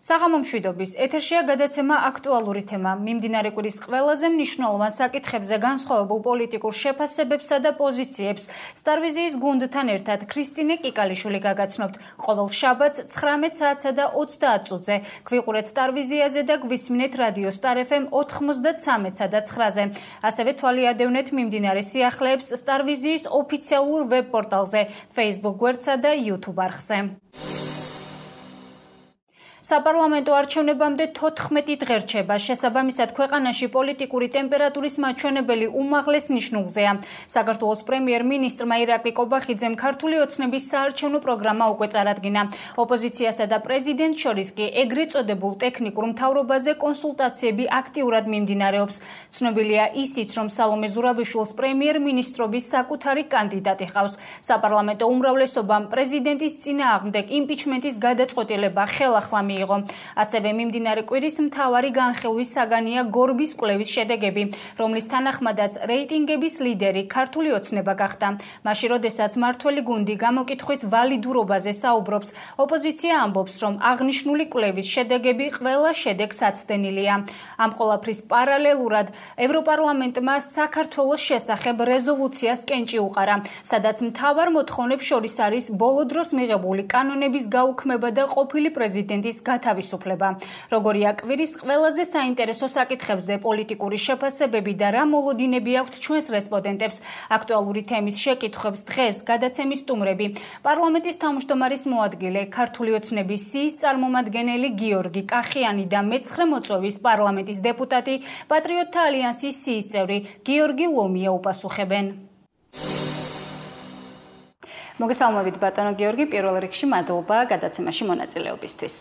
საღამო მშვიდობის ეთერშია გადაცემა აქტუალური თემა მიმდინარე კვირის ყველაზე მნიშვნელოვან საკითხებზე განსხვავებულ პოლიტიკურ შეფასებებსა და პოზიციებს სტარვიზიის გუნდთან ერთად ქრისტინე კიკალიშვილი გაგაცნობთ ყოველ შაბათს 19 საათსა და 30 წუთზე გვიყურეთ სტარვიზიაზე და გვისმინეთ რადიო სტარ FM 93-სა და 9-ზე ასევე თვალი ადევნეთ მიმდინარე სიახლეებს სტარვიზიის ოფიციალურ ვებ პორტალზე Facebook გვერდსა და YouTube არხზე საპარლამენტო არჩევნებამდე 14 დღე რჩება. შესაბამისად, ქვეყანაში პოლიტიკური ტემპერატურის მაჩვენებელი უმაღლეს ნიშნულზეა. საქართველოს პრემიერ-მინისტრმა ირაკლი კობახიძემ ქართული ოცნების საარჩევნო პროგრამა უკვე წარადგინა. ოპოზიციასა და პრეზიდენტს შორის კი ეგრეთ წოდებულ ტექნიკურ მთავრობაზე კონსულტაციები აქტიურად მიმდინარეობს. ცნობილია ისიც, რომ სალომე ზურაბიშვილს პრემიერ-მინისტრობის საკუთარი კანდიდატი ჰყავს. საპარლამენტო უმრავლესობამ პრეზიდენტის წინააღმდეგ იმპიჩმენტის გადაწყვეტილება ხელახლა მიიღო. ასევე მიმდინარე კვირის მთავარი განხილვის საგანია გორბის კვლევის შედეგები, რომლის თანახმადაც რეიტინგების ლიდერი ქართული ოცნება გახდა. მაშინ, როდესაც მართველი გუნდი გამოკითხვის ვალიდურობაზე საუბრობს, ოპოზიცია ამბობს, რომ აღნიშნული კვლევის შედეგები ყველა შედეგს აცდენილია. ამ ყველაფრის პარალელურად ევროპარლამენტმა საქართველოს შესახებ რეზოლუციას კენჭი უყარა, სადაც მთავარ მოთხოვნებს შორის არის ბოლო დროს მიღებული კანონების გაუქმება და ყოფილი პრეზიდენტის გათავისუფლება. როგორია კვირის ყველაზე საინტერესო საკითხებზე პოლიტიკური შეფასებები და რა მოლოდინები აქვთ ჩვენს რესპონდენტებს აქტუალური თემის შეკითხვებს დღეს გადაცემის სტუმრები პარლამენტის თავმჯდომარის მოადგილე ქართული ოცნების სიის წარმომადგენელი გიორგი კახიანი და მეცხრე მოწვევის პარლამენტის დეპუტატი პატრიოტთა ალიანსის სიის წევრი გიორგი ლომია უპასუხებენ. მოგესალმებით ბატონო გიორგი, პირველ რიგში მადლობა გადაცემაში მონაწილეობისთვის.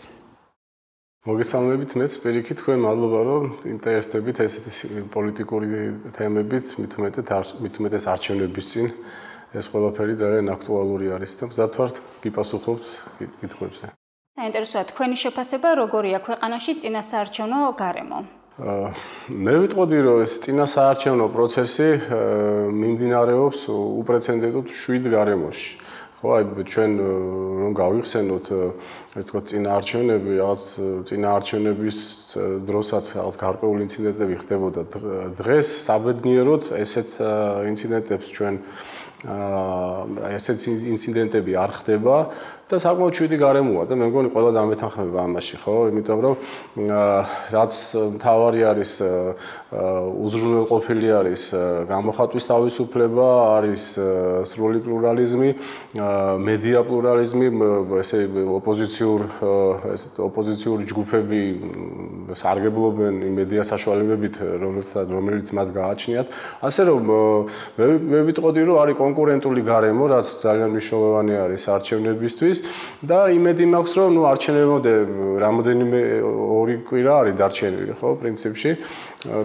მოგესალმებით, მეც პირიქით თქვენ მადლობა, რომ ინტერესდებით ესეთი პოლიტიკური თემებით, მით უმეტეს არჩევნების წინ ეს ყველაფერი ძალიან აქტუალური არის და მზად ვართ გიპასუხოთ კითხვებზე. საინტერესოა თქვენი შეფასება, როგორია ქვეყანაში წინასაარჩევნო გარემო? მე ვიტყოდი, რომ ეს წინასაარჩევნო პროცესი მიმდინარეობს უპრეცედენტოდ 7 გარემოში. ხო, აი ჩვენ რომ გავიხსენოთ ეს თქო წინაარჩევნები, რაღაც წინაარჩევნების დროსაც რაღაც გარკვეული ინციდენტები ხდებოდა. დღეს საბედნიეროდ ესეთ ინციდენტებს ჩვენ ესეთ ინციდენტები არ ხდება და საკმაოდ შვიდი გარემოა და მე მგონი ყველა დამეთანხმება ამაში, ხო? იმიტომ რომ რაც მთავარი არის უზრუნველყოფილი არის გამოხატვის თავისუფლება, არის სრული პლურალიზმი, მედია პლურალიზმი, ესე ოპოზიციური ჯგუფები სარგებლობენ მედია საშუალებებით, რომელიც მათ გააჩნიათ. ასე რომ მე ვიტყოდი, რომ არის კონკურენტული გარემო, რაც ძალიან მნიშვნელოვანი არის არჩევნებისთვის და იმედი მაქვს, რომ არჩევნებამდე რამოდენიმე 2 კვირა არის დარჩენილი, ხო, პრინციპში.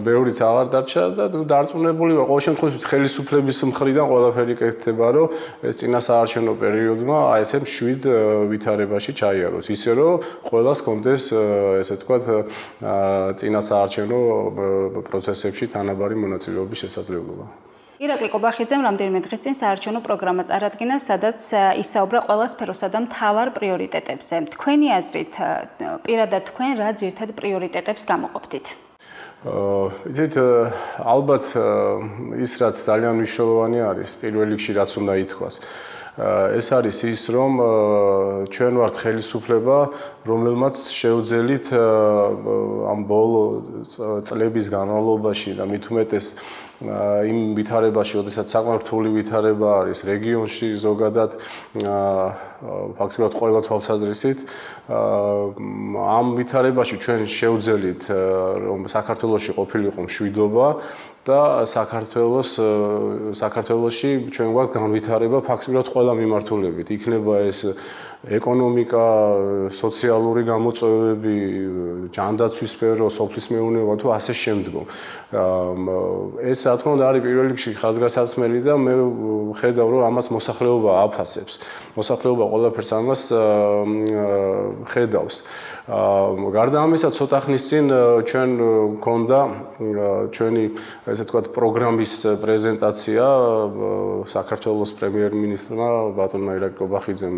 ბევრიც აღარ დარჩა და დარწმუნებული ვარ, ყოველ შემთხვევაში ხელისუფლების მხრიდან ყველაფერი კეთდება, რომ ეს წინასაარჩევნო პერიოდმა აი ესე 7 ვითარებაში ჩაიაროს, ისე რომ ყველას კონდეს ესე ვთქვათ წინასაარჩევნო პროცესებში თანაბარი მონაწილეობის შესაძლებლობა. ირაკლი კობახიძემ რამდენიმე დღის წინ საარჩევნო პროგრამა წარადგინა, სადაც ისაუბრა ყველა სფეროსა და მთავარ პრიორიტეტებზე. თქვენი აზრით, პირადად თქვენ რა ძირითად პრიორიტეტებს გამოყოფთით? იცით, ალბათ ის რაც ძალიან მნიშვნელოვანი არის, პირველ რიგში რაც უნდა ითქვას. ეს არის ის, რომ ჩვენ ვართ ხელისუფლება, რომელმაც შეუძელით ამ ბოლო წლების განმავლობაში და მით უმეტეს იმ ვითარებაში, როდესაც საკმაოდ რთული ვითარება არის რეგიონში ზოგადად, ფაქტობრივად ყველა თვალსაზრისით, ამ ვითარებაში ჩვენ შეუძელით, რომ საქართველოში ყოფილიყო მშვიდობა და საქართველოში ჩვენ გვაქვს განვითარება ფაქტობრივად ყველა მიმართულებით. იქნება ეს ეკონომიკა, სოციალური გამოწვევები, ჯანდაცვის სფერო, სოფლის მეურნეობა თუ ასე შემდგომ. ეს რა თქმა უნდა არის პირველ რიგში ხაზგასაცმელი და მე ხედავ, რომ ამას მოსახლეობა აფასებს. მოსახლეობა ყველაფერს ამას ხედავს. გარდა ამისა, ცოტა ხნის წინ ჩვენ მქონდა ჩვენი ესე თქვათ პროგრამის პრეზენტაცია საქართველოს პრემიერ-მინისტრმა ბატონმა ირაკლი კობახიძემ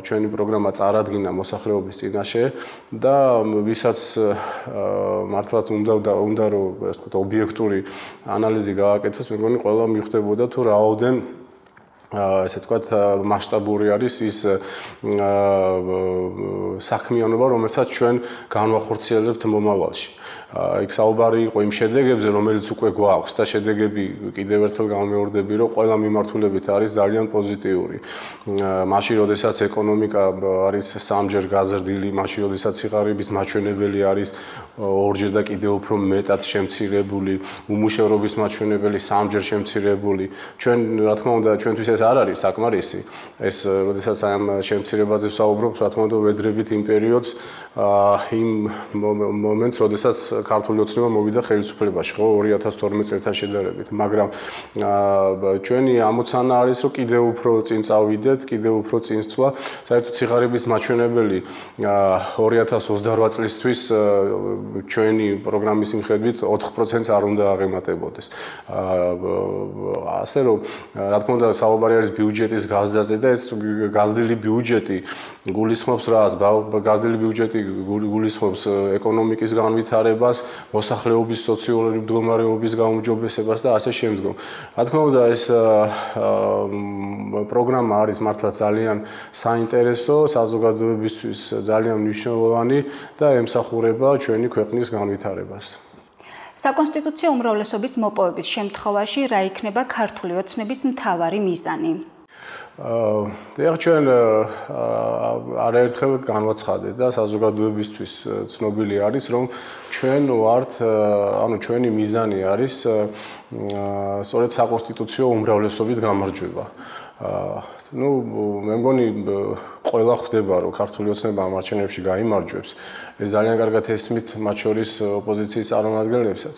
ჩვენი პროგრამა წარადგინა მოსახლეობის წინაშე და ვისაც მართლაც უნდა რომ ასე ვთქვათ ობიექტური ანალიზი გააკეთოს, მე მგონი ყველა მიხვდებოდა თუ რაოდენ ესე ვთქვათ მასშტაბური არის ის საქმიანობა, რომელსაც ჩვენ განვახორციელებთ მომავალში. იქ საუბარი იყო იმ შედეგებზე, რომელიც უკვე გვაქვს და შედეგები კიდევ ერთხელ გამეორდები, რომ ყველა მიმართულებით არის ძალიან პოზიტიური. მაშინ, როდესაც ეკონომიკა არის სამჯერ გაზრდილი, მაშინ, როდესაც სიხარების მაჩვენებელი არის ორჯერ და კიდევ უფრო მეტად შემცირებული, უმუშევრობის მაჩვენებელი სამჯერ შემცირებული. ჩვენ, რა თქმა უნდა, ჩვენთვის ეს არ არის საკმარისი. ეს, როდესაც ამ შემცირებაზე ვსაუბრობთ, რა თქმა უნდა, ვედრებით იმ პერიოდს, იმ მომენტს, როდესაც ქართული ოცნება მოვიდა ხელისუფლებაში, ხო, 2012 წელთან შედარებით, მაგრამ ჩვენი ამოცანა არის, რომ კიდევ უფრო წინ წავიდეთ, კიდევ უფრო წინ ვცვა. საერთოდ სიხარების მაჩვენებელი 2028 წლისთვის ჩვენი პროგრამის მიხედვით 4%-ს არ უნდა აღემატებოდეს. ასე რომ, რა თქმა უნდა, საუბარი არის ბიუჯეტის გაზრდაზე და ეს გაზრდილი ბიუჯეტი გულისხმობს რას? გაზრდილი ბიუჯეტი გულისხმობს ეკონომიკის განვითარებას, მოსახლეობის სოციალური მდგომარეობის გაუმჯობესებას და ასე შემდგომ. რა თქმა უნდა, ეს პროგრამა არის მართლა ძალიან საინტერესო, საზოგადოებისთვის ძალიან მნიშვნელოვანი და ემსახურება ჩვენი ქვეყნის განვითარებას. საკონსტიტუციო უმრავლესობის მოპოვების შემთხვევაში რა იქნება ქართული ოცნების მთავარი მიზანი? ეხლა ჩვენ არაერთხელ განვაცხადეთ და საზოგადოებისთვის ცნობილი არის, რომ ჩვენ ვართ, ანუ ჩვენი მიზანი არის სწორედ საკონსტიტუციო უმრავლესობით გამარჯვება. მე მგონი ყველა ხვდება, რომ ქართული ოცნება ამ არჩევნებში გაიმარჯვებს. ეს ძალიან კარგად ესმით მათ შორის ოპოზიციის წარმომადგენლებსაც.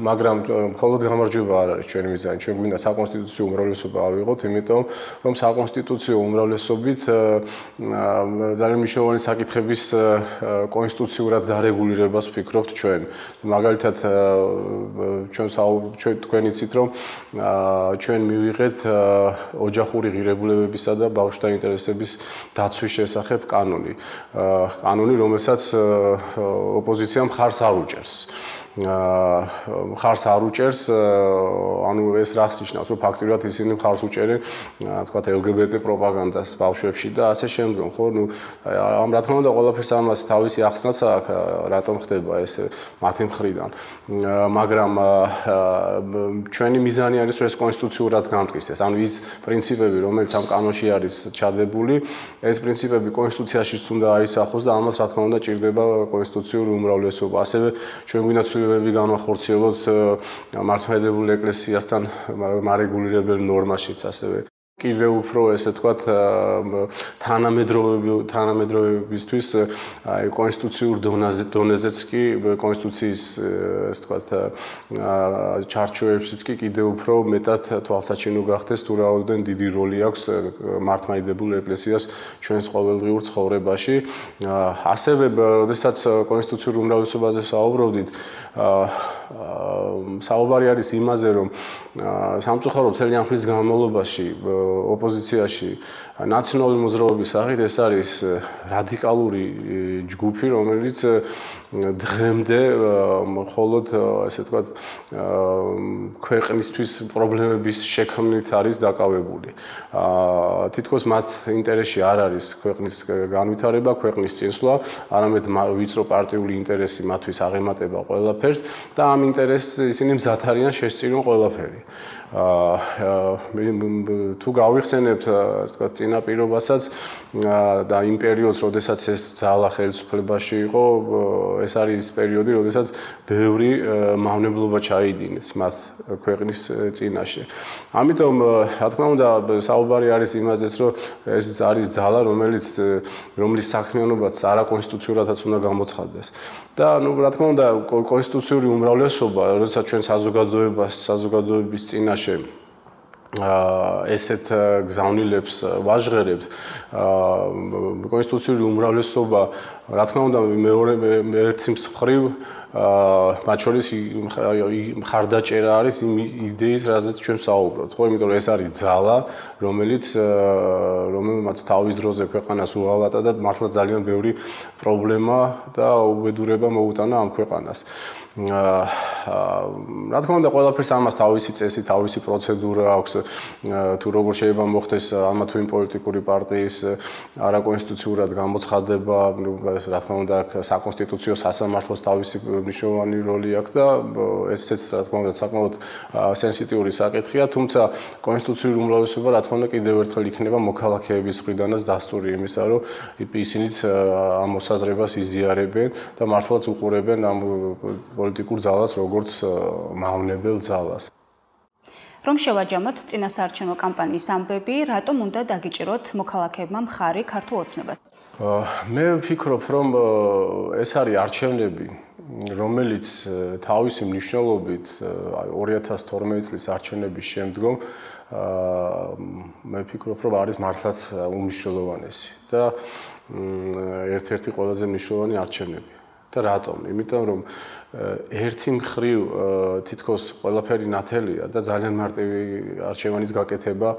მაგრამ მხოლოდ გამარჯვება არ არის ჩვენი მიზანი. ჩვენ გვინდა საკონსტიტუციო უმრავლესობა ავიღოთ, იმიტომ რომ საკონსტიტუციო უმრავლესობით ძალიან მნიშვნელოვანი საკითხების კონსტიტუციურად დარეგულირებას ვფიქრობთ ჩვენ. მაგალითად, ჩვენ თქვენ იცით, რომ ჩვენ მივიღეთ ოჯახური ღირებულებებისა და ბავშვთა ინტერესების დაცვის შესახებ კანონი. კანონი, რომელსაც ოპოზიცია მხარს არ უჭერს. მხარს არ უჭერს, ანუ ეს რას ნიშნავს, რომ ფაქტობრივად ისინი მხარს უჭერენ, თქვათ LGBT პროპაგანდას ბავშვებში და ასე შემდგომ, ხო? რა თქმა უნდა, ყველაფერს ამას თავისი ახსნაც აქვს, რატომ ხდება ეს მათი მხრიდან. მაგრამ ჩვენი მიზანი არის, რომ ეს კონსტიტუციურად გამტკიცდეს. ანუ ის პრინციპები, რომელიც ამ კანონში არის ჩადებული, ეს პრინციპები კონსტიტუციაში უნდა აისახოს და ამას რა თქმა უნდა ჭირდება კონსტიტუციური უმრავლესობა. ასევე ჩვენ გვინდა ცვლილებები განვახორციელოთ მართლმადიდებლურ ეკლესიასთან მარეგულირებელ ნორმაშიც ასევე. კიდევ უფრო ესე ვთქვათ თანამედროვეებისთვის კონსტიტუციურ დონეზეც კი კონსტიტუციის ესე ვთქვათ ჩარჩოებშიც კი კიდევ უფრო მეტად თვალსაჩინო გახდეს თუ რაოდენ დიდი როლი აქვს მართლმადიდებლურ ეკლესიას ჩვენს ყოველდღიურ ცხოვრებაში. ასევე, როდესაც კონსტიტუციურ უმრავლესობაზე საუბრობდით, საუბარი არის იმაზე, რომ სამწუხაროდ მთელი ამ ხნის განმავლობაში ოპოზიციაში ნაციონალური მოძრაობის სახით ეს არის რადიკალური ჯგუფი, რომელიც დღემდე მხოლოდ ესე ვთქვათ ქვეყნისთვის პრობლემების შექმნით არის დაკავებული. თითქოს მათ ინტერესში არ არის ქვეყნის განვითარება, ქვეყნის წინსვლა, არამედ ვიწრო პარტიული ინტერესი მათთვის აღემატება ყველაფერს და ამ ინტერესს ისინი მზად არიან შესწირონ ყველაფერი. თუ გავიხსენებთ, ასე ვთქვათ, წინაპირობასაც და იმ პერიოდს, როდესაც ეს ძალა ხელისუფლებაში იყო, ეს არის ის პერიოდი, როდესაც ბევრი მავნებლობა ჩაიდინეს მათ ქვეყნის წინაშე. ამიტომ, რა თქმა უნდა, საუბარი არის იმაზეც, რომ ეს არის ძალა, რომლის საქმიანობაც არაკონსტიტუციურადაც უნდა გამოცხადდეს. და, რა თქმა უნდა, კონსტიტუციური უმრავლესობა, როდესაც ჩვენ საზოგადოების წინაშე ესეთ გზავნილებს ვაჟღერებთ, კონსტიტუციური უმრავლესობა, რა თქმა უნდა, ერთი მხრივ მათ შორის მხარდაჭერა არის იმ იდეის, რაზეც ჩვენ ვსაუბრობთ, ხო, იმიტომ რომ ეს არის ძალა, რომელმაც თავის დროზე ქვეყანას უღალატა და მართლა ძალიან ბევრი პრობლემა და უბედურება მოუტანა ამ ქვეყანას. რა თქმა უნდა, ყველაფერს ამას თავისი წესი, თავისი პროცედურა აქვს, თუ როგორ შეიძლება მოხდეს ამა თუ იმ პოლიტიკური პარტიის არაკონსტიტუციურად გამოცხადება, რა თქმა უნდა, საკონსტიტუციო სასამართლოს თავისი მნიშვნელოვანი როლი აქვს და ესეც რა თქმა უნდა საკმაოდ სენსიტიური საკითხია, თუმცა კონსტიტუციური უმრავლესობა რა თქმა უნდა კიდევ ერთხელ იქნება მოქალაქეების მხრიდანაც დასტური იმისა, რომ ისინიც ამ მოსაზრებას იზიარებენ და მართლაც უყურებენ ამ პოლიტიკურ ძალას როგორც მავნებელ ძალას. რომ შევაჯამოთ წინასაარჩევნო კამპანიის ამბები, რატომ უნდა დაგიჭიროთ მოქალაქეებმა მხარი ქართულ ოცნებას? მე ვფიქრობ, რომ ეს არის არჩევნები, რომელიც თავისი მნიშვნელობით 2012 წლის არჩევნების შემდგომ მე ვფიქრობ, რომ არის მართლაც უმნიშვნელოვანესი და ერთ-ერთი ყველაზე მნიშვნელოვანი არჩევნები. და რატომ? იმიტომ რომ ერთი მხრივ თითქოს ყველაფერი ნათელია და ძალიან მარტივი არჩევანის გაკეთება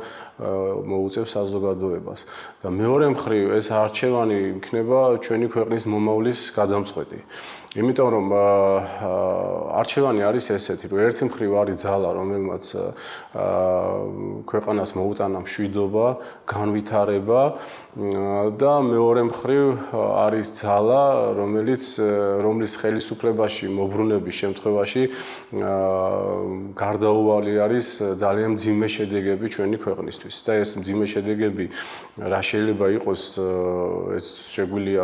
მოუწევს საზოგადოებას. და მეორე მხრივ ეს არჩევანი იქნება ჩვენი ქვეყნის მომავლის გადამწყვეტი. იმიტომ რომ არჩევანი არის ესეთი, რომ ერთი მხრივ არის ძალა, რომელმაც ქვეყანას მოუტანა მშვიდობა, განვითარება და მეორე მხრივ არის ძალა, რომლის ხელისუფლებაში მოbrunების შემთხვევაში გარდაუვალი არის ძალიან მძიმე შედეგები ჩვენი ქვეყნისთვის და ეს მძიმე შედეგები რა შეიძლება იყოს ეს შეგვიძლია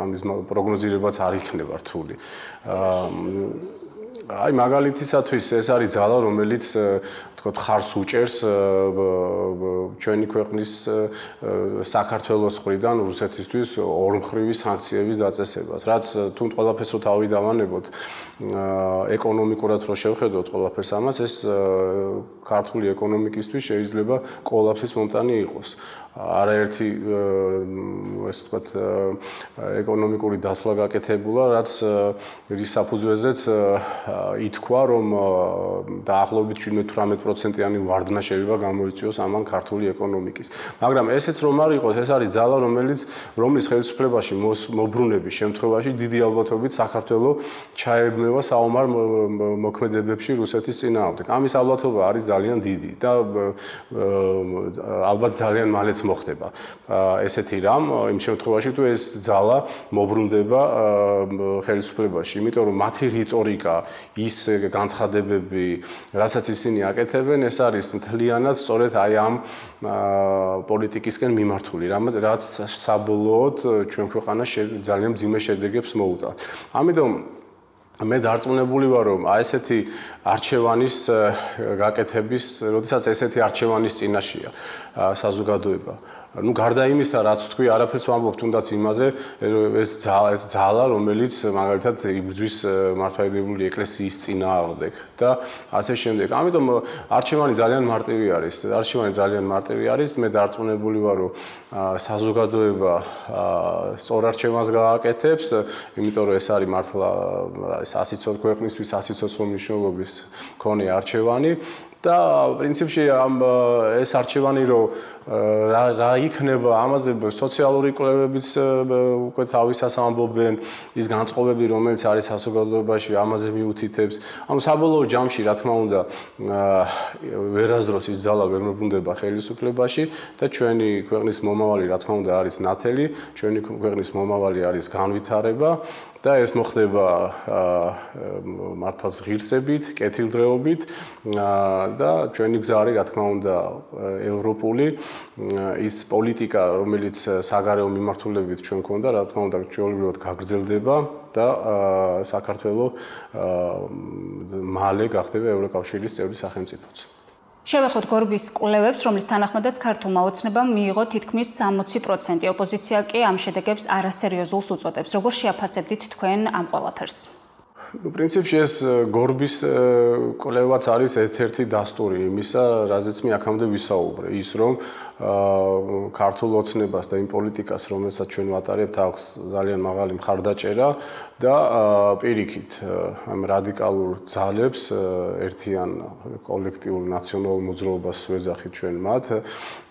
ამის პროგნოზირებაც არ იქნება რთული. აი მაგალითისათვის ეს არის ძალა, რომელიც თქო ხარს უჭერს ჩვენი ქვეყნის საქართველოს მხრიდან რუსეთისთვის ორმხრივი სანქციების დაწესებას, რაც თუნდ ყველაფერს რო თავი დავანებოთ, ეკონომიკურად რო შევხედოთ ყველაფერს ამას, ეს ქართული ეკონომიკისთვის შეიძლება კოლაფსის მომტანი იყოს. არაერთი ესე ვთქვათ ეკონომიკური დათვლა გაკეთებულა, რაც რის საფუძველზეც ითქვა, რომ დაახლოებით 17-18%-იანი ვარდნა შეიძლება გამოიწვიოს ამან ქართული ეკონომიკის. მაგრამ ესეც რომ არ იყოს, ეს არის ძალა, რომლის ხელისუფლებაში მოbrunების შემთხვევაში დიდი ალბათობით საქართველოს ჩაებმევა საომარ მოქმედებებში რუსეთის წინააღმდეგ. ამის ალბათობა არის ძალიან დიდი და ალბათ ძალიან მალეც მოხდება ესეთი რამ იმ შემთხვევაში თუ ეს ძალა მოbrunდება ხელისუფლებაში, იმიტომ რომ მათი რიტორიკა, ის განცხადებები, რასაც ისინი აკეთებენ, ეს არის მთლიანად სწორედ აი ამ პოლიტიკისკენ მიმართული, რაც საბოლოოდ ჩვენ ქვეყანას ძალიან მძიმე შედეგებს მოუტანს. ამიტომ მე დარწმუნებული ვარ, რომ აი ესეთი არჩევანის გაკეთების, როდესაც ესეთი არჩევანის წინაშეა საზოგადოება. Ну, გარდა იმისა, რაც თქვი, არაფერს ვამბობ თუნდაც იმაზე, ეს ძალა, რომელიც მაგალითად იბრძვის მართლმადიდებლური ეკლესიის წინააღმდეგ და ასე შემდეგ. ამიტომ არჩევანი ძალიან მარტივი არის. მე დარწმუნებული ვარ, რომ საზოგადოება სწორ არჩევანს გააკეთებს, იმიტომ რომ ეს არის მართლა სასიცოცხლო ქვეყნისთვის სასიცოცხლო მნიშვნელობის მქონე არჩევანი. და პრინციპში ეს არჩევანი რო რა იქნება, ამაზე სოციალური კვლევებიც უკვე თავისას ამბობენ, ის განწყობები, რომელიც არის საზოგადოებაში, ამაზე მიუთითებს. ანუ საბოლოო ჯამში, რა თქმა უნდა, ვერასდროს ის ძალა ვერ მოbrunდება ხელისუფლებაში და ჩვენი ქვეყნის მომავალი, რა თქმა უნდა, არის ნათელი, ჩვენი ქვეყნის მომავალი არის განვითარება. და ეს მოხდება მართლაც ღირსებით, კეთილდღეობით და ჩვენი გზა არის, რა თქმა უნდა, ევროპული ის პოლიტიკა, რომელიც საგარეო მიმართულებით ჩვენ ქონდა, რა თქმა უნდა, ჩვეულებრივად გაგრძელდება და საქართველოს მალე გახდება ევროკავშირის წევრი სახელმწიფოც. შევეხოთ გორბის კვლევებს, რომლის თანახმადაც ქართულმა ოცნებამ მიიღო თითქმის 60%. ოპოზიცია კი ამ შედეგებს არასერიოზულს უწოდებს. როგორ შეაფასებდით თქვენ ამ ყველაფერს? პრინციპში ეს გორბის კვლევაც არის ერთ-ერთი დასტური იმისა, რაზეც მე აქამდე ვისაუბრე, ის რომ ქართულ ოცნებას და იმ პოლიტიკას, რომელსაც ჩვენ ვატარებთ, აქვს ძალიან მაღალი მხარდაჭერა და პირიქით ამ რადიკალურ ძალებს ერთიან კოლექტიურ ნაციონალურ მოძრაობას ვეძახით ჩვენ მათ.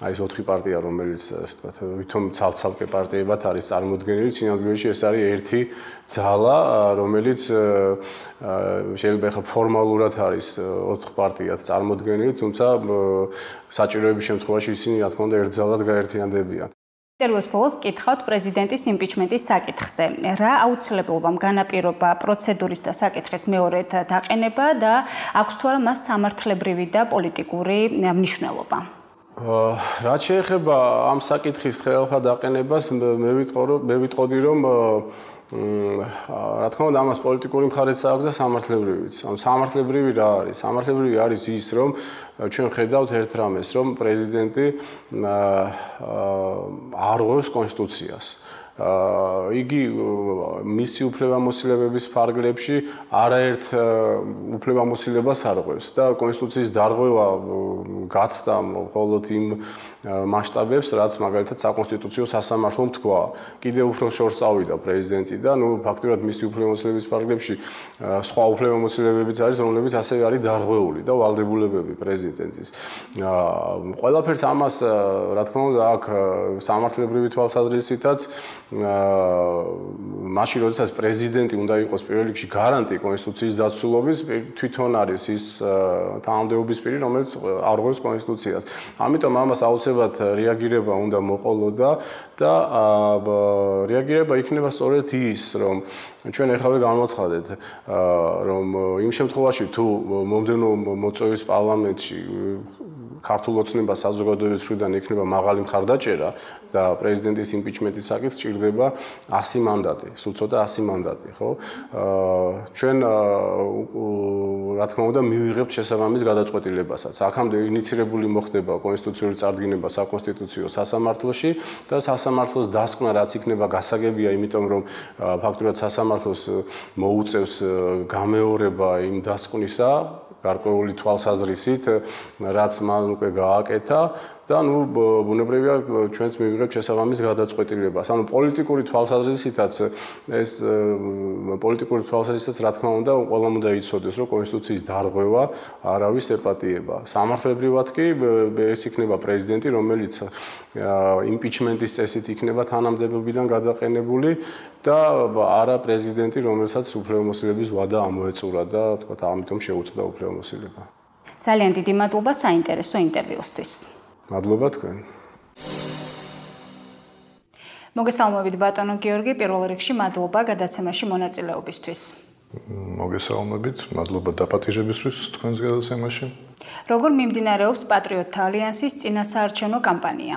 აი ეს 4 პარტია, რომელიც ასე ვთქვათ, ვითომ ცალ-ცალკე პარტიებად არის წარმოდგენილი, სინამდვილეში ეს არის ერთი ძალა, რომელიც შეიძლება ხა ფორმალურად არის 4 პარტიად წარმოდგენილი, თუმცა საჭიროების შემთხვევაში ისინი რა თქმა უნდა ერთძალად გაერთიანდებიან. ინტერვიუს ბოლოს კითხავთ პრეზიდენტის იმპიჩმენტის საკითხზე. რა აუცილებლობამ განაპირობა პროცედურის და საკითხის მეორედ დაყენება და აქვს თუ არა მას სამართლებრივი და პოლიტიკური მნიშვნელობა? რაც შეეხება ამ საკითხის ხელახლა დაყენებას, მე ვიტყოდი რომ რა თქმა უნდა ამას პოლიტიკური მხარეც აქვს და სამართლებრივიც. სამართლებრივი რა არის? სამართლებრივი არის ის, რომ ჩვენ ხედავთ ერთ რამეს, რომ პრეზიდენტი არ ღვევს კონსტიტუციას. იგი მისი უფლებამოსილებების ფარგლებში არაერთ უფლებამოსილებას არ ღვევს და კონსტიტუციის დარღვევა გაცდა მხოლოდ იმ მასშტაბებს, რაც მაგალითად საკონსტიტუციო სასამართლომ თქვა. კიდევ უფრო შორს წავიდა პრეზიდენტი და ფაქტურად მისი უფლებამოსილების ფარგლებში სხვა უფლებამოსილებებიც არის, რომლებიც ასევე არის დარღვეული და ვალდებულებები პრეზიდენტის. ყველაფერს ამას რა თქმა უნდა აქ სამართლებრივი თვალსაზრისითაც მაშინ როდესაც პრეზიდენტი უნდა იყოს პირველ რიგში გარანტი კონსტიტუციის დაცულობის, თვითონ არის ის თანამდებობის პირი, რომელიც არ ღვევს კონსტიტუციას. ამიტომ ამას აუცილებლად რეაგირება უნდა მოყოლოდა და რეაგირება იქნება სწორედ ის, რომ ჩვენ ეხავე განვაცხადეთ, რომ იმ შემთხვევაში თუ მომდევნო მოწვევის პარლამენტში ქართულ ოცნებას საზოგადოების მხრიდან ექნება მაღალი მხარდაჭერა და პრეზიდენტის იმპიჩმენტის საკითხს ჭირდება 100 მანდატი, სულ ცოტა 100 მანდატი, ხო? ჩვენ რა თქმა უნდა მივიღებთ შესაბამის გადაწყვეტილებასაც. აქამდე ინიცირებული მოხდება კონსტიტუციური წარდგინება საკონსტიტუციო სასამართლოში და სასამართლოს დასკვნა რაც იქნება გასაგებია, იმიტომ რომ ფაქტურად სასამართლოს მოუწევს გამეორება იმ დასკვნისა გარკვეული თვალსაზრისით, რაც მან უკვე გააკეთა და ბუნებრივია ჩვენც მივიღებთ შესაბამის გადაწყვეტილებას. ანუ პოლიტიკური თვალსაზრისითაც ეს პოლიტიკური თვალსაზრისითაც რა თქმა უნდა ყველამ უნდა იცოდეს, რომ კონსტიტუციის დარღვევა არავის ეპატიება. სამართლებრივად კი ეს იქნება პრეზიდენტი, რომელიც იმპიჩმენტის წესით იქნება თანამდებობიდან გადაყენებული და არა პრეზიდენტი, რომელსაც უფლებამოსილების ვადა ამოეწურა და თქვათ ამიტომ შეუწყდა უფლებამოსილება. ძალიან დიდი მადლობა საინტერესო ინტერვიუსთვის. მადლობა თქვენ. მოგესალმებით ბატონო გიორგი, პირველ რიგში მადლობა გადაცემაში მონაწილეობისთვის. მოგესალმებით, მადლობა დაპატიჟებისთვის თქვენს გადაცემაში. როგორ მიმდინარეობს პატრიოტთა ალიანსის წინასაარჩევნო კამპანია?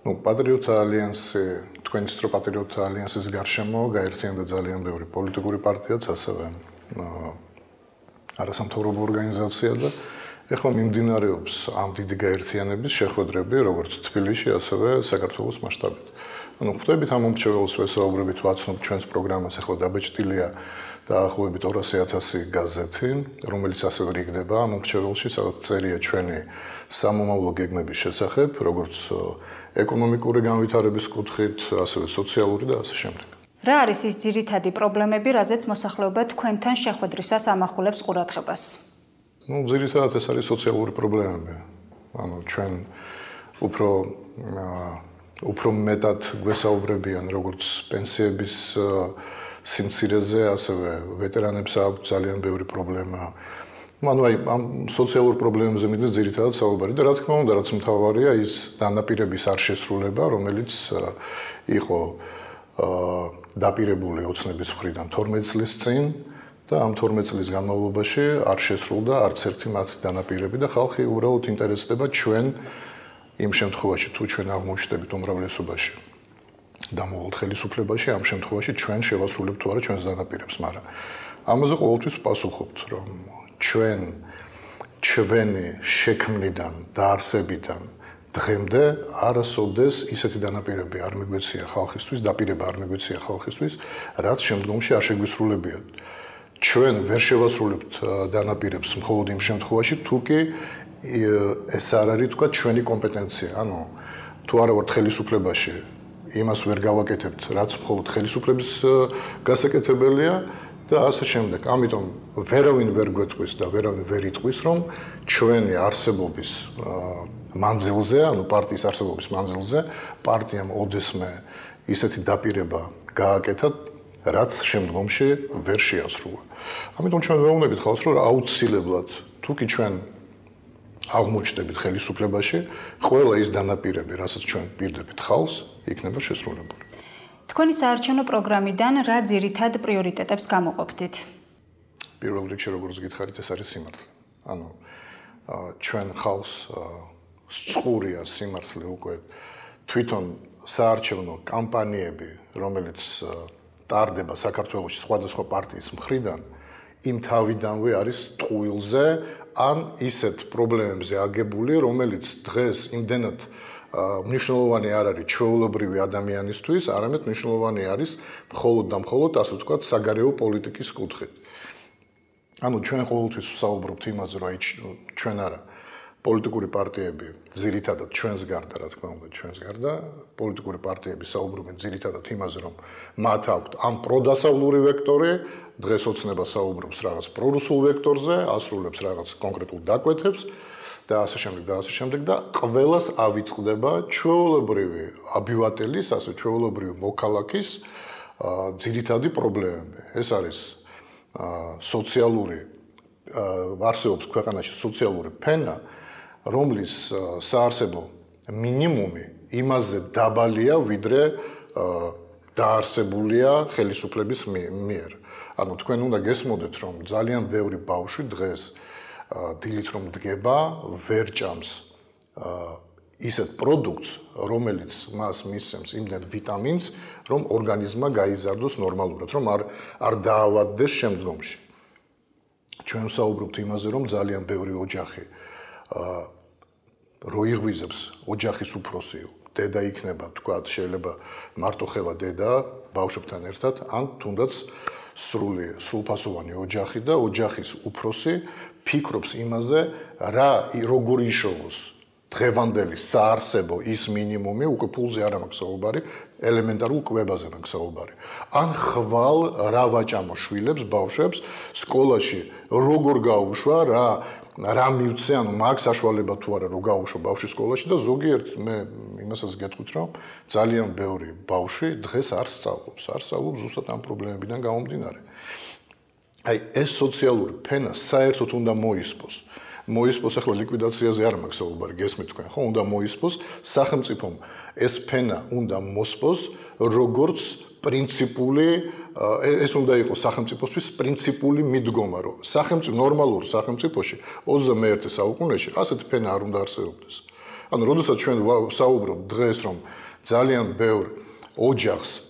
პატრიოტთა ალიანსი, თქვენიც რო პატრიოტთა ალიანსის გარშემო გაერთიანდა ძალიან ბევრი პოლიტიკური პარტიაც, ასევე არასამთავრობო ორგანიზაცია და ეხლა მიმდინარეობს ამ დიდი გაერთიანების შეხვედრები, როგორც თბილისში, ასევე საქართველოს მასშტაბით. ხვდებით ამ მომრჩეველს ვესაუბრებით, ვაცნობთ ჩვენს პროგრამას, ეხლა დაბეჭდილია დაახლოებით 200,000 გაზეთი, რომელიც ასევე რიგდება ამ მომრჩეველში, სადაც წერია ჩვენი სამომავლო გეგმების შესახებ, როგორც ეკონომიკური განვითარების კუთხით, ასევე სოციალური და ასე შემდეგ. რა არის ის ძირითადი პრობლემები, რაზეც მოსახლეობა თქვენთან შეხვედრისას ამახვილებს ყურადღებას? ძირითადად ეს არის სოციალური პრობლემები. ჩვენ უფრო მეტად გვესაუბრებიან როგორც პენსიების სიმცირეზე, ასევე ვეტერანებს აქვს ძალიან ბევრი პრობლემა. ამ სოციალურ პრობლემებზე მიდევს ძირითადად საუბარი და რა თქმა უნდა, რაც მთავარია, ის დანაპირების არ შესრულება, რომელიც იყო დაპირებული ოცნების მხრიდან 12 წლის წინ და ამ 12 წლის განმავლობაში არ შესრულდა არც ერთი მათი დანაპირები და ხალხი უბრალოდ ინტერესდება ჩვენ იმ შემთხვევაში თუ ჩვენ აღმოჩნდებით უმრავლესობაში და მოვალთ ხელისუფლებაში, ამ შემთხვევაში ჩვენ შევასრულებთ თუ არა ჩვენს დანაპირებს, მაგრამ ამაზე ყოველთვის ვპასუხობთ, რომ ჩვენი შექმნიდან, დაარსებიდან დღემდე არასოდეს ისეთი დანაპირები არ მიგვეცია ხალხისთვის, დაპირება არ მიგვეცია ხალხისთვის, რაც შემდგომში არ შეგვისრულებიათ. ჩვენ ვერ შევასრულებთ დანაპირებს მხოლოდ იმ შემთხვევაში, თუ კი ეს არ არის თქვა ჩვენი კომპეტენცია. ანუ თუ არა ვართ ხელისუფლებაში, იმას ვერ გავაკეთებთ, რაც მხოლოდ ხელისუფლების გასაკეთებელია და ასე შემდეგ. ამიტომ ვერავინ ვერ გვეტყვის და ვერავინ ვერ იტყვის, რომ ჩვენი არსებობის მანძილზე, ანუ პარტიის არსებობის მანძილზე, პარტიამ ოდესმე ისეთი დაპირება გააკეთა, რაც შემდგომში ვერ შეასრულა. ამიტომ ჩვენ ვეუბნებით ხალხს, რომ აუცილებლად თუ კი ჩვენ აღმოჩნდებით ხელისუფლებაში, ყველა ის დანაპირები, რასაც ჩვენ პირდებით ხალხს, იქნება შესრულებული. თქვენი საარჩევნო პროგრამიდან რა ძირითად პრიორიტეტებს გამოყოფდით? პირველ რიგში, როგორც გითხარით, ეს არის სიმართლე. ანუ ჩვენ ხალხს სწორია სიმართლე უკვე თვითონ საარჩევნო კამპანიები, რომელიც ტარდება საქართველოში სხვადასხვა პარტიის მხრიდან, იმ თავიდანვე არის ტყუილზე ან ისეთ პრობლემებზე აგებული, რომელიც დღეს იმდენად მნიშვნელოვანი არ არის ჩვეულებრივი ადამიანისთვის, არამედ მნიშვნელოვანი არის მხოლოდ და მხოლოდ, ასე ვთქვათ, საგარეო პოლიტიკის კუთხით. ანუ ჩვენ ყოველთვის ვსაუბრობთ იმაზე, რომ ჩვენ არა პოლიტიკური პარტიები ძირითადად ჩვენს გარდა, რა თქმა უნდა, ჩვენს გარდა, პოლიტიკური პარტიები საუბრობენ ძირითადად იმაზე, რომ მათ აქვთ ამ პროდასავლური ვექტორი, დღეს ოცნება საუბრობს რაღაც პრორუსულ ვექტორზე, ასრულებს რაღაც კონკრეტულ დაკვეთებს და ასე შემდეგ და ასე შემდეგ და ყველას ავიწყდება ჩვეულებრივი აბივატელის, ასე ჩვეულებრივი მოქალაქის ძირითადი პრობლემები. ეს არის სოციალური არსებობს ქვეყანაში სოციალური ფენა, რომლის საარსებო მინიმუმი იმაზე დაბალია, ვიდრე დაარსებულია ხელისუფლების მიერ. ანუ თქვენ უნდა გესმოდეთ, რომ ძალიან ბევრი ბავშვი დღეს დილით რომ დგება, ვერ ჭამს ისეთ პროდუქტს, რომელიც მას მისცემს იმდენ ვიტამინს, რომ ორგანიზმმა გაიზარდოს ნორმალურად, რომ არ დაავადდეს შემდგომში. ჩვენ ვსაუბრობთ იმაზე, რომ ძალიან ბევრი ოჯახი რო იღვიზებს ოჯახის უფროსი, დედა იქნება, თქვა, შეიძლება მარტოხელა დედა ბავშვებთან ერთად, ან თუნდაც სრულფასოვანი ოჯახი და ოჯახის უფროსი ფიქრობს იმაზე, როგორ იშოვოს დღევანდელი საარსებო ის მინიმუმი, უკვე ფულზე არ მაქვს საუბარი, ელემენტარულ კვებაზე მაქვს საუბარი. ან ხვალ რა ვაჭამო შვილებს, ბავშვებს სკოლაში როგორ გაუშვა, რა მივცე, ანუ მაგ საშუალება თუ არა რომ გაუშვა ბავშვი სკოლაში და ზოგიერთ მე იმასაც გეტყვით, რომ ძალიან ბევრი ბავშვი დღეს არ სწავლობს ზუსტად ამ პრობლემებიდან გამომდინარე. აი ეს სოციალური ფენა საერთოდ უნდა მოისპოს. მოისპოს ახლა ლიკვიდაციაზე არ მაქვს საუბარი, გესმით თქვენ, ხო? უნდა მოისპოს სახელმწიფომ ეს ფენა უნდა მოსპოს, როგორც პრინციპული ეს უნდა იყოს სახელმწიფოსთვის პრინციპული მიდგომა, რომ ნორმალურ სახელმწიფოში 21 საუკუნეში ასეთი ფენა არ უნდა არსებობდეს. ანუ როდესაც ჩვენ საუბრობთ დღეს, რომ ძალიან ბევრ ოჯახს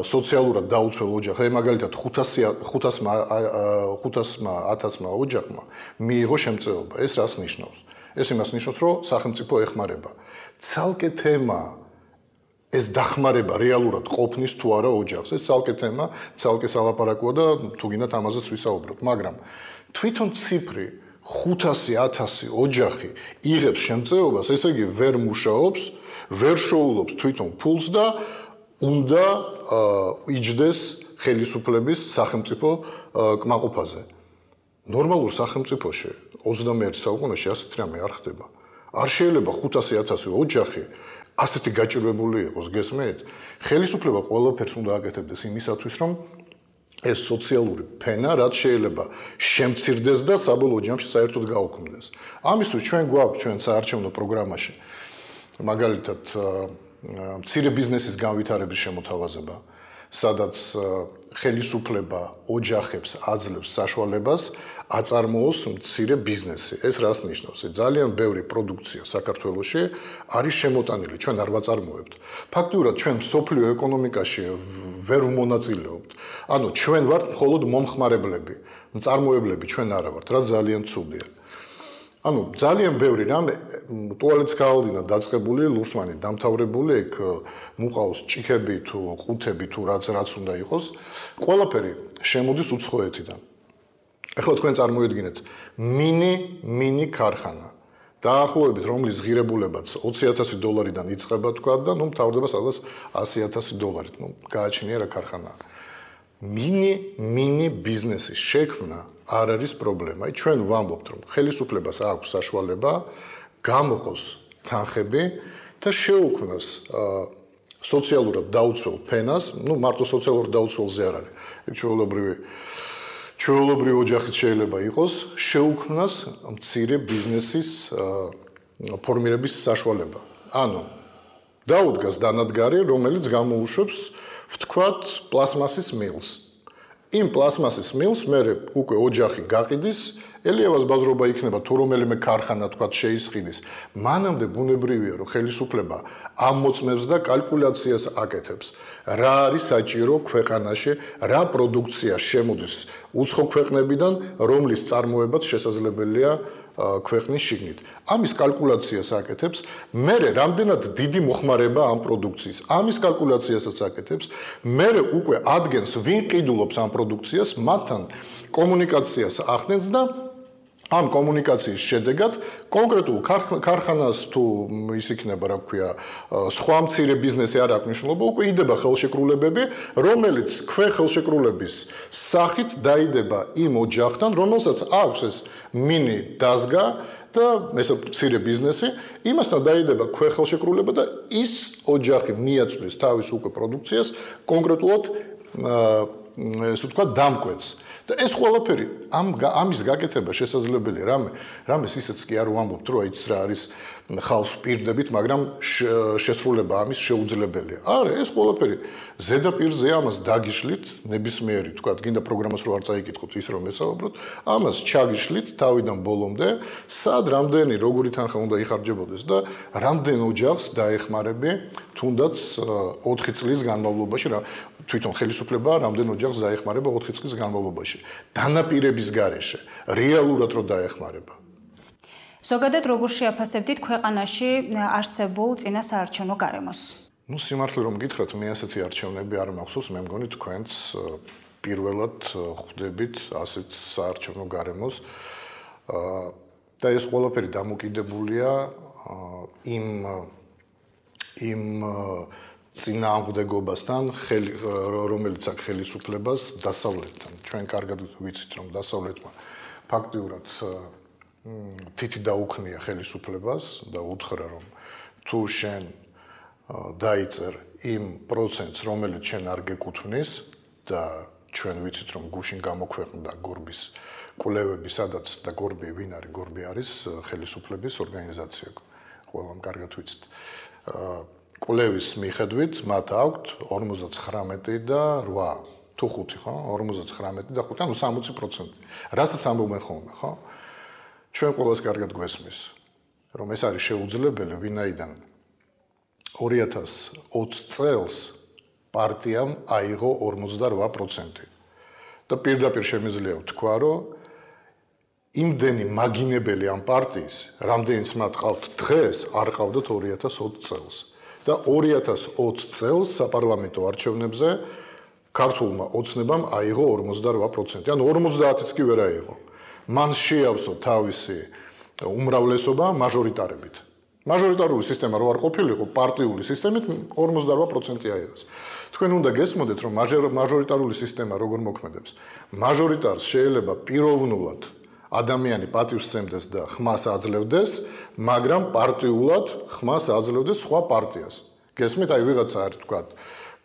სოციალურად დაუცველ ოჯახს, მაგალითად 500-1000 ოჯახმა მიიღო შემწეობა. ეს რას ნიშნავს? ეს იმას ნიშნავს, რომ სახელმწიფო ეხმარება. ცალკე თემა ეს დახმარება რეალურად ყოფნის თუ არა ოჯახს. ეს ცალკე თემა, ცალკე სალაპარაკოა და თუ გინდათ ამაზეც ვისაუბროთ, მაგრამ თვითონ ციფრი 500-1000 ოჯახი იღებს შემწეობას, ესე იგი ვერ მუშაობს, ვერ შოულობს თვითონ ფულს და უნდა იჯდეს ხელისუფლების სახელმწიფო კმაყოფაზე. ნორმალურ სახელმწიფოში 21 საუკუნეში ასეთ რამე არ ხდება. არ შეიძლება 500-1000 ოჯახი ასეთი გაჭირვებული იყოს, გესმით? ხელისუფლება ყველაფერს უნდა აკეთებდეს იმისათვის, რომ ეს სოციალური ფენა რაც შეიძლება შემცირდეს და საბოლოო ჯამში საერთოდ გაუქმდეს. ამისთვის ჩვენ გვაქვს ჩვენ საარჩევნო პროგრამაში მაგალითად მცირე ბიზნესის განვითარების შემოთავაზება, სადაც ხელისუფლება ოჯახებს აძლევს საშუალებას აწარმოოს მცირე ბიზნესი. ეს რას ნიშნავს? ძალიან ბევრი პროდუქცია საქართველოში არის შემოტანილი, ჩვენ არ ვაწარმოებთ. ფაქტიურად ჩვენ მსოფლიო ეკონომიკაში ვერ ვმონაწილეობთ. ანუ ჩვენ ვართ მხოლოდ მომხმარებლები, მწარმოებლები ჩვენ არა ვართ, რაც ძალიან ცუდია. ანუ ძალიან ბევრი რამე ტუალეტს გაავლინა დაწყებული, ლურსმანი დამთავრებული, ეგ მუყავს ჭიქები თუ ყუთები თუ რაც უნდა იყოს, ყველაფერი შემოდის უცხოეთიდან. ეხლა თქვენ წარმოიდგინეთ, მინი ქარხანა. დაახლოებით რომლის ღირებულებაც $20,000-დან იწყება თქვა და მთავრდება სადღაც $100,000. გააჩნია რა ქარხანაა. მინი ბიზნესის შექმნა არ არის პრობლემა. ჩვენ ვამბობთ, რომ ხელისუფლებას აქვს საშუალება გამოყოს თანხები და შეუქმნას სოციალურად დაუცველ ფენას, მარტო სოციალურად დაუცველზე არ არის. ეგ ჩვეულებრივი ოჯახიც შეიძლება იყოს, შეუქმნას მცირე ბიზნესის ფორმირების საშუალება. ანუ დაუდგას დანადგარი, რომელიც გამოუშვებს ვთქვათ, პლასმასის მილს. იმ პლასმასის მილს მე უკვე ოჯახი გაყიდის, ელიევას ბაზრობა იქნება თუ რომელიმე ქარხანა თქვათ შეისყიდის. მანამდე ბუნებრივია, რომ ხელისუფლება ამოწმებს და კალკულაციას აკეთებს. რა არის საჭირო ქვეყანაში, რა პროდუქცია შემოდის უცხო ქვეყნებიდან, რომლის წარმოებაც შესაძლებელია ქვეყნის შიგნით. ამის კალკულაციას აკეთებს, მერე რამდენად დიდი მოხმარება ამ პროდუქციის. ამის კალკულაციასაც აკეთებს, მერე უკვე ადგენს ვინ ყიდულობს ამ პროდუქციას, მათთან კომუნიკაციას ახდენს და ამ კომუნიკაციის შედეგად კონკრეტულ ქარხანას თუ ის იქნება, რა ქვია, სხვა მცირე ბიზნესი არ აქვს მნიშვნელობა, უკვე იდება ხელშეკრულებები, რომელიც ხელშეკრულების სახით დაიდება იმ ოჯახთან, რომელსაც აქვს ეს მინი დაზგა და ეს მცირე ბიზნესი, იმასთან დაიდება ხელშეკრულება და ის ოჯახი მიაწვდის თავის უკვე პროდუქციას კონკრეტულად ესე ვთქვათ დამკვეთს. და ეს ყველაფერი ამის გაკეთება შესაძლებელია რამეს ისიც კი არ ვამბობთ რომ აიც რა არის ხალხს პირდებით მაგრამ შესრულება ამის შეუძლებელია არა ეს ყველაფერი ზედაპირზე ამას დაგიშლით ნებისმიერი თქვათ გინდა პროგრამას რო არ წაიკითხოთ ის რომ ესაუბროთ ამას ჩაგიშლით თავიდან ბოლომდე სად რამდენი როგორი თანხა უნდა იხარჯებოდეს და რამდენ ოჯახს დაეხმარები თუნდაც 4 წლის განმავლობაში რა თვითონ ხელისუფლება რამდენ ოჯახს დაეხმარება 4 წლის განმავლობაში დანაპირების გარეშე რეალურად რო დაეხმარება ზოგადად როგორ შეაფასებდით ქვეყანაში არსებულ წინასაარჩევნო გარემოს სიმართლე რომ გითხრათ მე ასეთი არჩევნები არ მახსოვს მე მგონი თქვენც პირველად ხვდებით ასეთ საარჩევნო გარემოს და ეს ყველაფერი დამოკიდებულია იმ წინააღმდეგობასთან რომელიც აქ ხელისუფლებას დასავლეთთან ჩვენ კარგად ვიცით რომ დასავლეთმა ფაქტიურად თითი დაუქნია ხელისუფლებას და უთხრა რომ თუ შენ დაიწერ იმ პროცენტს რომელიც შენ არ გეკუთვნის და ჩვენ ვიცით რომ გუშინ გამოქვეყნდა გორბის კვლევები სადაც და გორბი ვინ არის გორბი არის ხელისუფლების ორგანიზაცია ყველამ კარგად ვიცით კვლევის მიხედვით მათ აქვთ 59 და 8 თუ 5 ხო 59 და 5 ანუ 60% რასაც ამბობენ ხოლმე ხო ჩვენ ყველას კარგად გვესმის რომ ეს არის შეუძლებელი ვინაიდან 2020 წელს პარტიამ აიღო 48% და პირდაპირ შემიძლია ვთქვა რომ იმდენი მაგინებელი ამ პარტიის რამდენიც მათ ყავთ დღეს არ ყავდათ 2020 წელს და 2020 წელს საპარლამენტო არჩევნებზე ქართულმა ოცნებამ აიღო 48%. ანუ 50-იც კი ვერ აიღო. მან შეავსო თავისი უმრავლესობა მაჟორიტარებით. მაჟორიტარული სისტემა რო არ ყოფილიყო, პარტიული სისტემით 48% აიღეს. თქვენ უნდა გესმოდეთ, რომ მაჟორიტარული სისტემა როგორ მოქმედებს. მაჟორიტარს შეიძლება პიროვნულად ადამიანი პატივსცემდეს და ხმას აძლევდეს, მაგრამ პარტიულად ხმას აძლევდეს სხვა პარტიას. გესმით, აი ვიღაცა არის თქვა,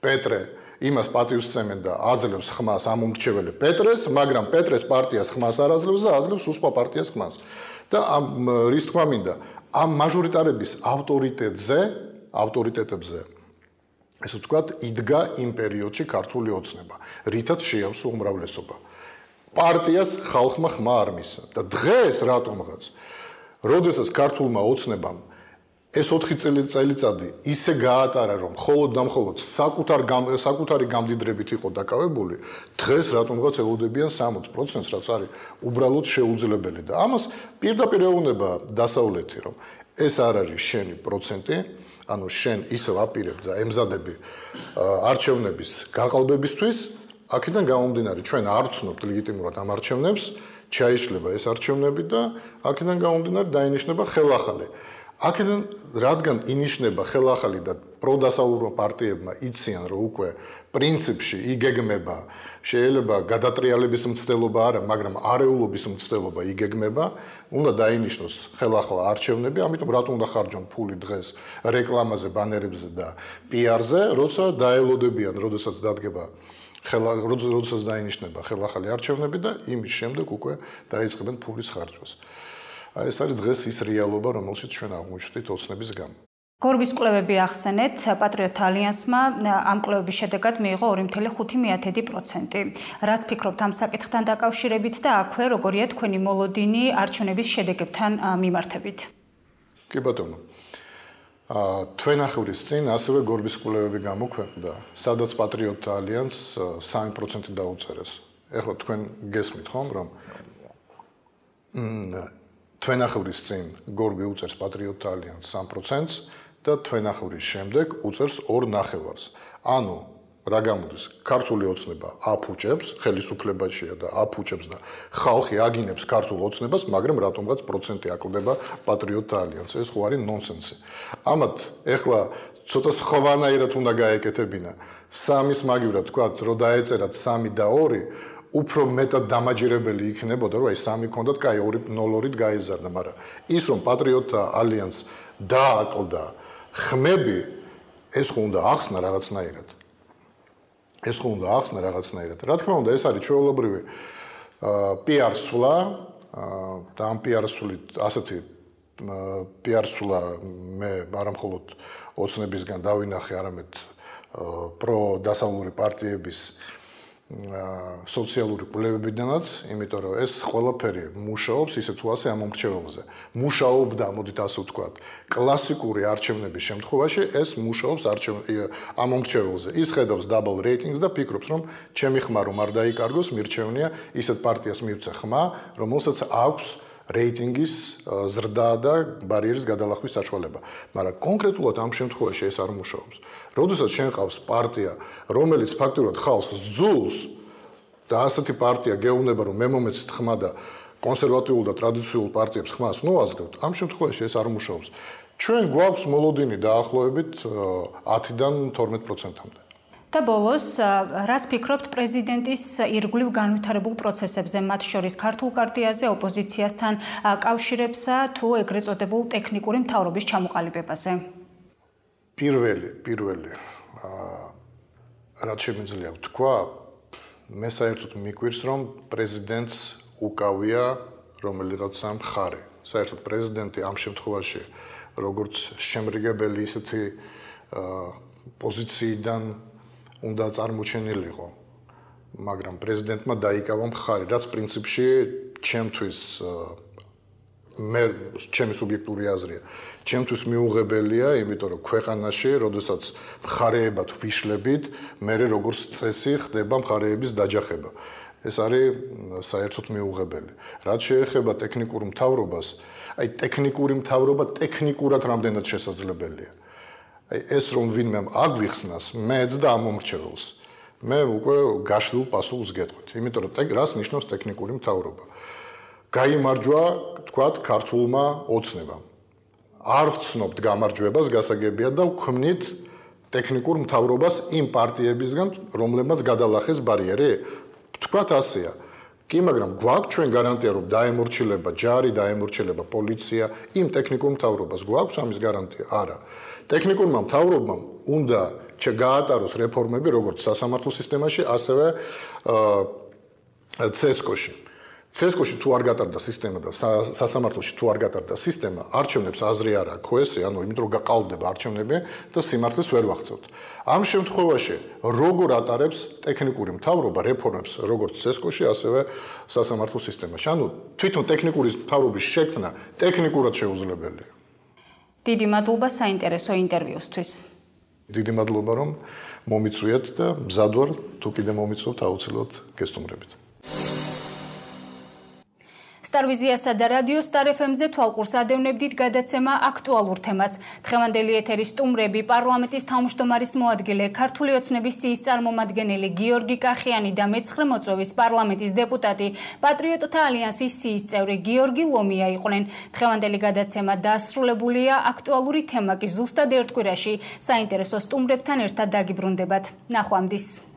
პეტრე იმას პატივსცემენ და აძლევს ხმას ამ უმრჩეველი პეტრეს, მაგრამ პეტრეს პარტიას ხმას არ აძლევს და აძლევს სხვა პარტიას ხმას. და ამ რის თქმა მინდა, ამ მაჟორიტარების ავტორიტეტებზე ესე ვთქვათ, იდგა იმ პერიოდში ქართული ოცნება, რითაც შეავსო უმრავლესობა. პარტიას ხალხმა ხმა არ მისცა და დღეს რატომღაც როდესაც ქართულმა ოცნებამ ეს 4 წელიწადი ისე გაატარა, რომ მხოლოდ და მხოლოდ საკუთარი გამდიდრებით იყო დაკავებული, დღეს რატომღაც ელოდებიან 60%-ს, რაც არის უბრალოდ შეუძლებელი და ამას პირდაპირ ეუბნება დასავლეთი, რომ ეს არ არის შენი პროცენტი, ანუ შენ ისევ აპირებ და ემზადები არჩევნების გაყალბებისთვის, აქედან გამომდინარე, ჩვენ არ ვცნობთ ლეგიტიმურად ამ არჩევნებს, ჩაიშლება ეს არჩევნები და აქედან გამომდინარე დაინიშნება ხელახალი. აქედან რადგან ინიშნება ხელახალი და პროდასავლურმა პარტიებმა იციან, რომ უკვე პრინციპში იგეგმება, შეიძლება გადატრიალების მცდელობა არა, მაგრამ არეულობის მცდელობა იგეგმება, უნდა დაინიშნოს ხელახლა არჩევნები, ამიტომ რატომ უნდა ხარჯონ ფული დღეს რეკლამაზე, ბანერებზე და პიარზე, როცა დაელოდებიან, როდესაც დადგება როდესაც დაინიშნება ხელახალი არჩევნები და იმის შემდეგ უკვე დაიწყებენ ფულის ხარჯვას. ეს არის დღეს ის რეალობა, რომელშიც ჩვენ აღმოჩნდით ოცნების გამო. გორბის კვლევები ახსენეთ, პატრიოტთა ალიანსმა ამ კვლევების შედეგად მიიღო 2.5%. რას ფიქრობთ ამ საკითხთან დაკავშირებით და აქვე როგორია თქვენი მოლოდინი არჩევნების შედეგებთან მიმართებით? კი ბატონო. თვენახევრის წინ ასევე გორბის კვლევები გამოქვეყნდა, სადაც პატრიოტთა ალიანსს 3% დაუწერეს. ეხლა თქვენ გესმით ხომ, რომ თვენახევრის წინ გორბი უწერს პატრიოტთა ალიანსს 3%-ს და თვენახევრის შემდეგ უწერს 2.5%-ს. ანუ რა გამოდის? ქართული ოცნება აფუჭებს, ხელისუფლებაშია და აფუჭებს და ხალხი აგინებს ქართულ ოცნებას, მაგრამ რატომღაც პროცენტი აკლდება პატრიოტთა ალიანსს. ეს ხო არის ნონსენსი. ამათ ეხლა ცოტა სხვანაირად უნდა გაეკეთებინა. 3-ის მაგივრად თქვათ, რომ დაეწერათ 3 და 2, უფრო მეტად დამაჯერებელი იქნებოდა, რომ აი 3 ქონდათ, კაი 2.02-ით გაეზარდა, მაგრამ ის რომ პატრიოტთა ალიანსს დააკლდა ხმები, ეს ხო უნდა ახსნა რაღაცნაირად. რა თქმა უნდა, ეს არის ჩვეულებრივი PR სვლა და ამ PR სვლით ასეთი PR სვლა მე არამხოლოდ ოცნებისგან დავინახე, არამედ პროდასავლური პარტიების სოციალური კვლევებიდანაც, იმიტომ რომ ეს ყველაფერი მუშაობს ისე თუ ასე ამ მომრჩეველზე. მუშაობდა, მოდით ასე ვთქვათ, კლასიკური არჩევნების შემთხვევაში ეს მუშაობს ამ მომრჩეველზე. ის ხედავს double ratings და ფიქრობს, რომ ჩემი ხმა რომ არ დაიკარგოს, მირჩევნია ისეთ პარტიას მივცე ხმა, რომელსაც აქვს რეიტინგის ზრდა და ბარიერის გადალახვის საშუალება. მაგრამ კონკრეტულად ამ შემთხვევაში ეს არ მუშაობს. როდესაც შენ ყავს პარტია, რომელიც ფაქტურად ხალხს ზულს და ასეთი პარტია გეუბნება, რომ მე მომეცით ხმა და კონსერვატიულ და ტრადიციულ პარტიებს ხმას ნოაზრდებთ, ამ შემთხვევაში ეს არ მუშაობს. ჩვენ გვაქვს მოლოდინი დაახლოებით 10-დან 12%-მდე. და ბოლოს, რას ფიქრობთ პრეზიდენტის ირგვლივ განვითარებულ პროცესებზე, მათ შორის ქართულ კარტიაზე, ოპოზიციასთან კავშირებსა თუ ეგრეთ წოდებულ ტექნიკური მთავრობის ჩამოყალიბებაზე? პირველი რაც შემიძლია ვთქვა, მე საერთოდ მიკვირს, რომ პრეზიდენტს უკავია რომელიღაცა მხარე. საერთოდ პრეზიდენტი ამ შემთხვევაში როგორც შემრიგებელი ისეთი პოზიციიდან უნდა წარმოჩენილიყო, მაგრამ პრეზიდენტმა დაიკავა მხარი, რაც პრინციპში ჩემთვის ჩემი სუბიექტური აზრია. ჩემთვის მიუღებელია, იმიტომ რომ ქვეყანაში, როდესაც მხარეებად ვიშლებით, მე როგორც წესი ხდება მხარეების დაჯახება. ეს არის საერთოდ მიუღებელი. რაც შეეხება ტექნიკურ მთავრობას, აი ტექნიკური მთავრობა ტექნიკურად რამდენად შესაძლებელია. ეს რომ ვინმე აგვიხსნას, მეც და ამ მომრჩეველს. მე უკვე გაშლილ პასუხს გეტყვით, იმიტომ რომ რას ნიშნავს ტექნიკური მთავრობა. გაიმარჯვა, თქვათ, ქართულმა ოცნებამ. არ ვცნობთ გამარჯვებას, გასაგებია და ვქმნით ტექნიკურ მთავრობას იმ პარტიებისგან, რომლებმაც გადალახეს ბარიერი. თქვათ ასეა. კი, მაგრამ გვაქვს ჩვენ გარანტია, რომ დაემორჩილება ჯარი, დაემორჩილება პოლიცია, იმ ტექნიკურ მთავრობას გვაქვს ამის გარანტია? არა. ტექნიკურმა მთავრობამ უნდა გაატაროს რეფორმები როგორც სასამართლო სისტემაში, ასევე CESCO-ში. CESCO-ში თუ არ გატარდა სისტემა და სასამართლოში თუ არ გატარდა სისტემა, არჩევნებს აზრი არ აქვს ეს, ანუ იმიტომ რომ გაყალბდება არჩევნები და სიმართლეს ვერ ვახცევთ. ამ შემთხვევაში როგორ ატარებს ტექნიკური მთავრობა რეფორმებს როგორც CESCO-ში, ასევე სასამართლო სისტემაში? ანუ თვითონ ტექნიკური მთავრობის შექმნა ტექნიკურად შეუძლებელია. დიდი მადლობა საინტერესო ინტერვიუსთვის. დიდი მადლობა რომ მომიწვიეთ და მზად ვარ თუ კიდე მომიწვევთ აუცილებლად გესტუმრებით. სტარვიზიასა და რადიო სტარ FM-ზე თვალყურს ადევნებდით გადაცემა აქტუალურ თემას. დღევანდელი ეთერის სტუმრები პარლამენტის თავმჯდომარის მოადგილე, ქართული ოცნების სიის წარმომადგენელი გიორგი კახიანი და მეცხრე მოწვევის პარლამენტის დეპუტატი, პატრიოტთა ალიანსის სიის წევრი გიორგი ლომია იყვნენ. დღევანდელი გადაცემა დასრულებულია, აქტუალური თემა კი ზუსტად ერთ კვირაში საინტერესო სტუმრებთან ერთად დაგიბრუნდებათ. ნახვამდის.